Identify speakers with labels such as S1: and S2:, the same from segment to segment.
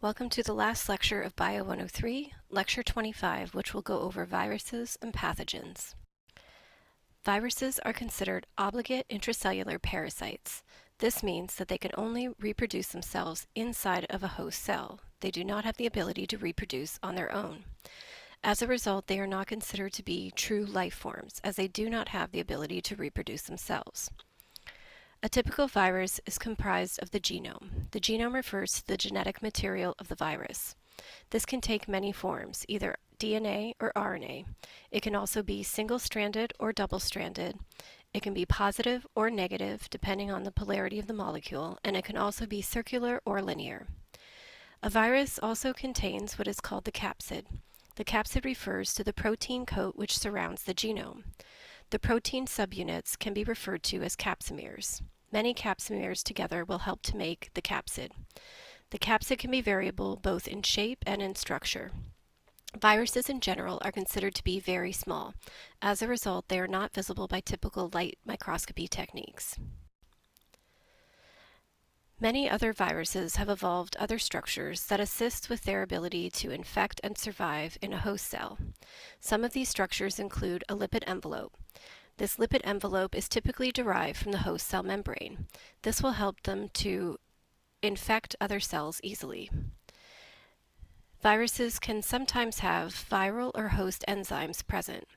S1: Welcome to the last lecture of Bio 103, Lecture 25, which will go over viruses and pathogens. Viruses are considered obligate intracellular parasites. This means that they can only reproduce themselves inside of a host cell. They do not have the ability to reproduce on their own. As a result, they are not considered to be true life forms, as they do not have the ability to reproduce themselves. A typical virus is comprised of the genome. The genome refers to the genetic material of the virus. This can take many forms, either DNA or RNA. It can also be single-stranded or double-stranded. It can be positive or negative, depending on the polarity of the molecule, and it can also be circular or linear. A virus also contains what is called the capsid. The capsid refers to the protein coat which surrounds the genome. The protein subunits can be referred to as capsomeres. Many capsomeres together will help to make the capsid. The capsid can be variable both in shape and in structure. Viruses in general are considered to be very small. As a result, they are not visible by typical light microscopy techniques. Many other viruses have evolved other structures that assist with their ability to infect and survive in a host cell. Some of these structures include a lipid envelope. This lipid envelope is typically derived from the host cell membrane. This will help them to infect other cells easily. Viruses can sometimes have viral or host enzymes present.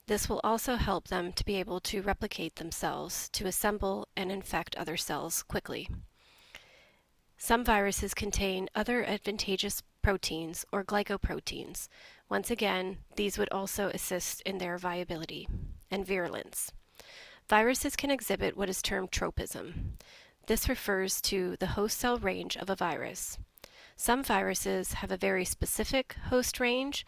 S1: This will also help them to be able to replicate themselves to assemble and infect other cells quickly. Some viruses contain other advantageous proteins or glycoproteins. Once again, these would also assist in their viability and virulence. Viruses can exhibit what is termed tropism. This refers to the host cell range of a virus. Some viruses have a very specific host range.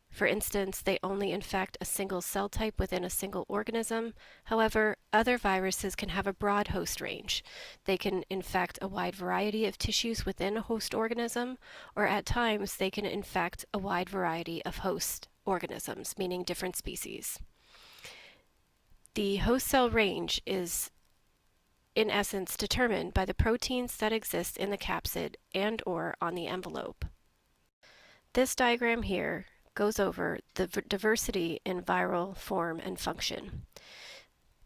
S1: For instance, they only infect a single cell type within a single organism. However, other viruses can have a broad host range. They can infect a wide variety of tissues within a host organism, or at times they can infect a wide variety of host organisms, meaning different species. The host cell range is in essence determined by the proteins that exist in the capsid and/or on the envelope. This diagram here goes over the diversity in viral form and function.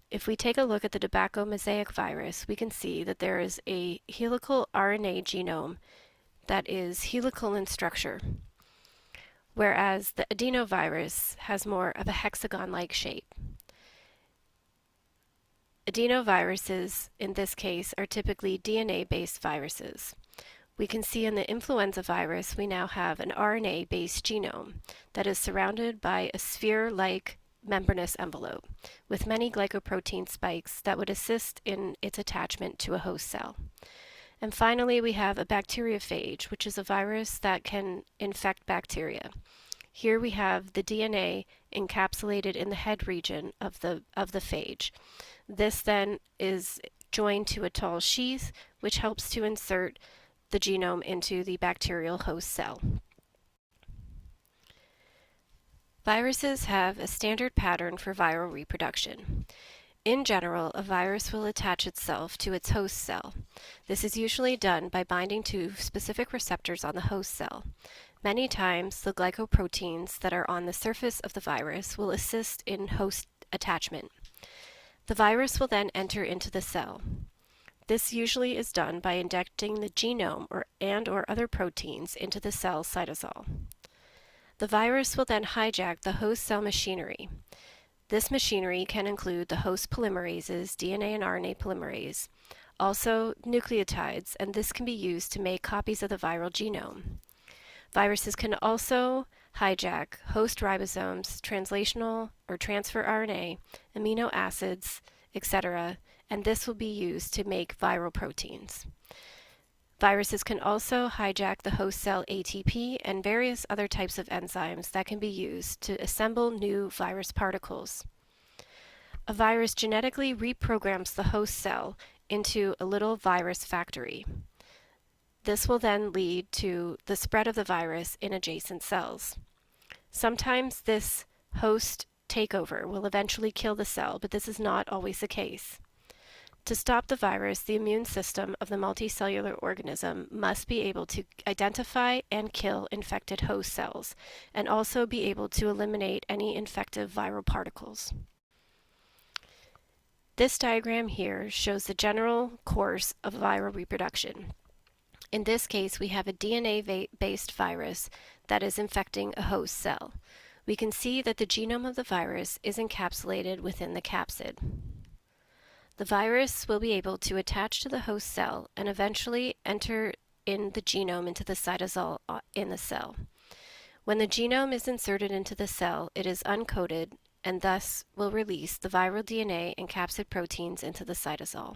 S1: If we take a look at the tobacco mosaic virus, we can see that there is a helical RNA genome that is helical in structure, whereas the adenovirus has more of a hexagon-like shape. Adenoviruses, in this case, are typically DNA-based viruses. We can see in the influenza virus, we now have an RNA-based genome that is surrounded by a sphere-like membranous envelope with many glycoprotein spikes that would assist in its attachment to a host cell. And finally, we have a bacteriophage, which is a virus that can infect bacteria. Here we have the DNA encapsulated in the head region of the phage. This then is joined to a tall sheath, which helps to insert the genome into the bacterial host cell. Viruses have a standard pattern for viral reproduction. In general, a virus will attach itself to its host cell. This is usually done by binding to specific receptors on the host cell. Many times, the glycoproteins that are on the surface of the virus will assist in host attachment. The virus will then enter into the cell. This usually is done by injecting the genome or other proteins into the cell cytosol. The virus will then hijack the host cell machinery. This machinery can include the host polymerases, DNA and RNA polymerase, also nucleotides, and this can be used to make copies of the viral genome. Viruses can also hijack host ribosomes, translational or transfer RNA, amino acids, etc., and this will be used to make viral proteins. Viruses can also hijack the host cell ATP and various other types of enzymes that can be used to assemble new virus particles. A virus genetically reprograms the host cell into a little virus factory. This will then lead to the spread of the virus in adjacent cells. Sometimes this host takeover will eventually kill the cell, but this is not always the case. To stop the virus, the immune system of the multicellular organism must be able to identify and kill infected host cells, and also be able to eliminate any infective viral particles. This diagram here shows the general course of viral reproduction. In this case, we have a DNA-based virus that is infecting a host cell. We can see that the genome of the virus is encapsulated within the capsid. The virus will be able to attach to the host cell and eventually enter in the genome into the cytosol in the cell. When the genome is inserted into the cell, it is uncoded and thus will release the viral DNA and capsid proteins into the cytosol.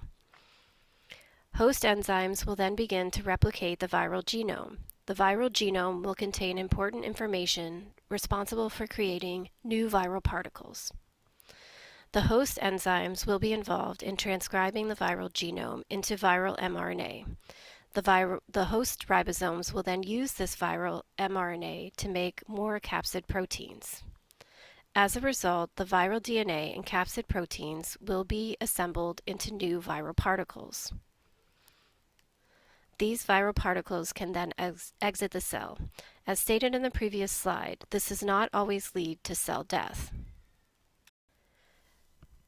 S1: Host enzymes will then begin to replicate the viral genome. The viral genome will contain important information responsible for creating new viral particles. The host enzymes will be involved in transcribing the viral genome into viral mRNA. The host ribosomes will then use this viral mRNA to make more capsid proteins. As a result, the viral DNA and capsid proteins will be assembled into new viral particles. These viral particles can then exit the cell. As stated in the previous slide, this does not always lead to cell death.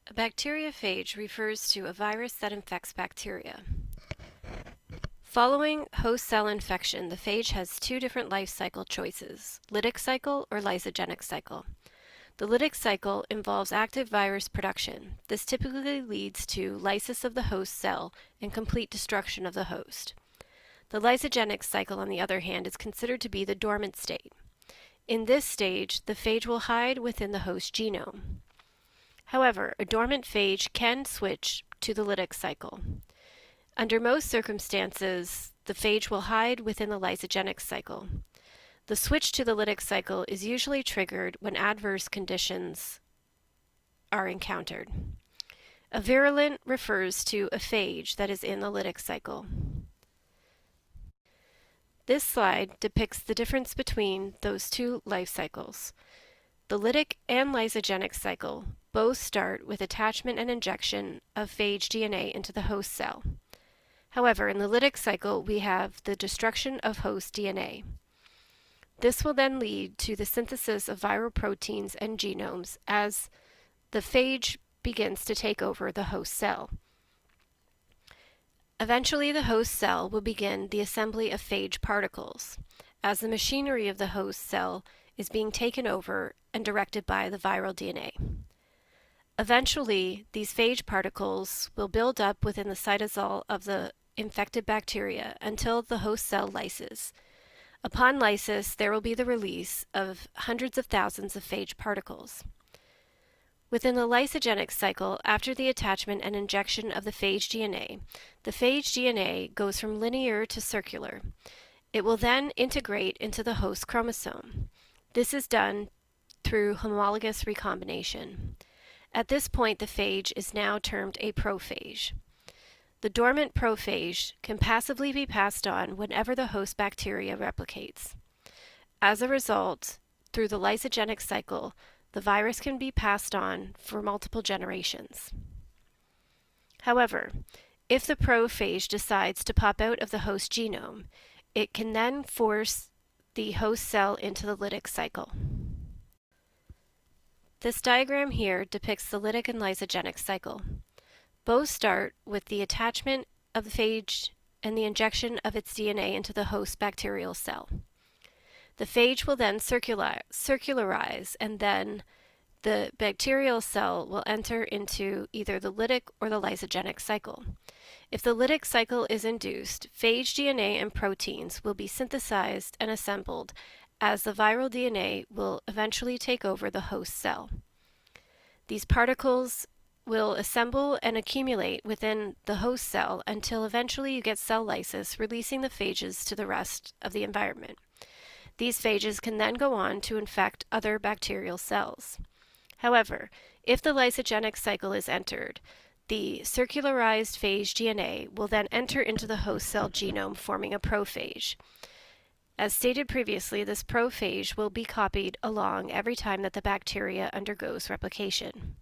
S1: A bacteriophage refers to a virus that infects bacteria. Following host cell infection, the phage has two different life cycle choices: lytic cycle or lysogenic cycle. The lytic cycle involves active virus production. This typically leads to lysis of the host cell and complete destruction of the host. The lysogenic cycle, on the other hand, is considered to be the dormant state. In this stage, the phage will hide within the host genome. However, a dormant phage can switch to the lytic cycle. Under most circumstances, the phage will hide within the lysogenic cycle. The switch to the lytic cycle is usually triggered when adverse conditions are encountered. A virulent refers to a phage that is in the lytic cycle. This slide depicts the difference between those two life cycles. The lytic and lysogenic cycle both start with attachment and injection of phage DNA into the host cell. However, in the lytic cycle, we have the destruction of host DNA. This will then lead to the synthesis of viral proteins and genomes as the phage begins to take over the host cell. Eventually, the host cell will begin the assembly of phage particles, as the machinery of the host cell is being taken over and directed by the viral DNA. Eventually, these phage particles will build up within the cytosol of the infected bacteria until the host cell lyses. Upon lysis, there will be the release of hundreds of thousands of phage particles. Within the lysogenic cycle, after the attachment and injection of the phage DNA, the phage DNA goes from linear to circular. It will then integrate into the host chromosome. This is done through homologous recombination. At this point, the phage is now termed a prophage. The dormant prophage can passively be passed on whenever the host bacteria replicates. As a result, through the lysogenic cycle, the virus can be passed on for multiple generations. However, if the prophage decides to pop out of the host genome, it can then force the host cell into the lytic cycle. This diagram here depicts the lytic and lysogenic cycle. Both start with the attachment of the phage and the injection of its DNA into the host bacterial cell. The phage will then circularize, and then the bacterial cell will enter into either the lytic or the lysogenic cycle. If the lytic cycle is induced, phage DNA and proteins will be synthesized and assembled, as the viral DNA will eventually take over the host cell. These particles will assemble and accumulate within the host cell until eventually you get cell lysis, releasing the phages to the rest of the environment. These phages can then go on to infect other bacterial cells. However, if the lysogenic cycle is entered, the circularized phage DNA will then enter into the host cell genome, forming a prophage. As stated previously, this prophage will be copied along every time that the bacteria undergoes replication.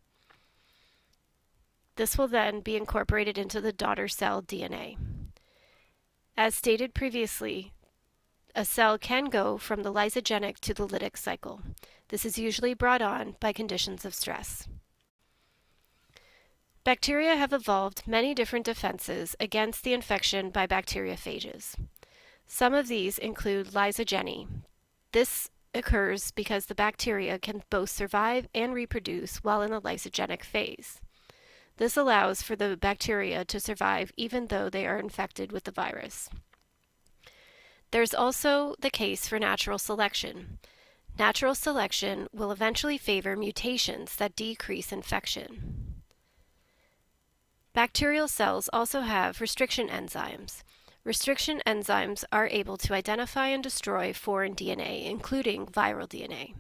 S1: This will then be incorporated into the daughter cell DNA. As stated previously, a cell can go from the lysogenic to the lytic cycle. This is usually brought on by conditions of stress. Bacteria have evolved many different defenses against the infection by bacteriophages. Some of these include lysogeny. This occurs because the bacteria can both survive and reproduce while in the lysogenic phase. This allows for the bacteria to survive even though they are infected with the virus. There's also the case for natural selection. Natural selection will eventually favor mutations that decrease infection. Bacterial cells also have restriction enzymes. Restriction enzymes are able to identify and destroy foreign DNA, including viral DNA.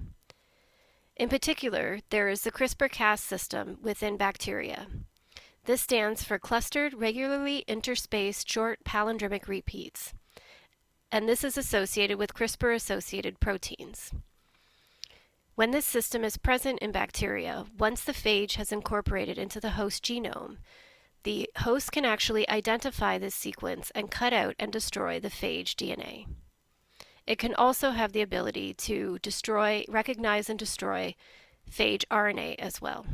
S1: In particular, there is the CRISPR-Cas system within bacteria. This stands for Clustered Regularly Interspaced Short Palindromic Repeats, and this is associated with CRISPR-associated proteins. When this system is present in bacteria, once the phage has incorporated into the host genome, the host can actually identify this sequence and cut out and destroy the phage DNA. It can also have the ability to recognize and destroy phage RNA as well.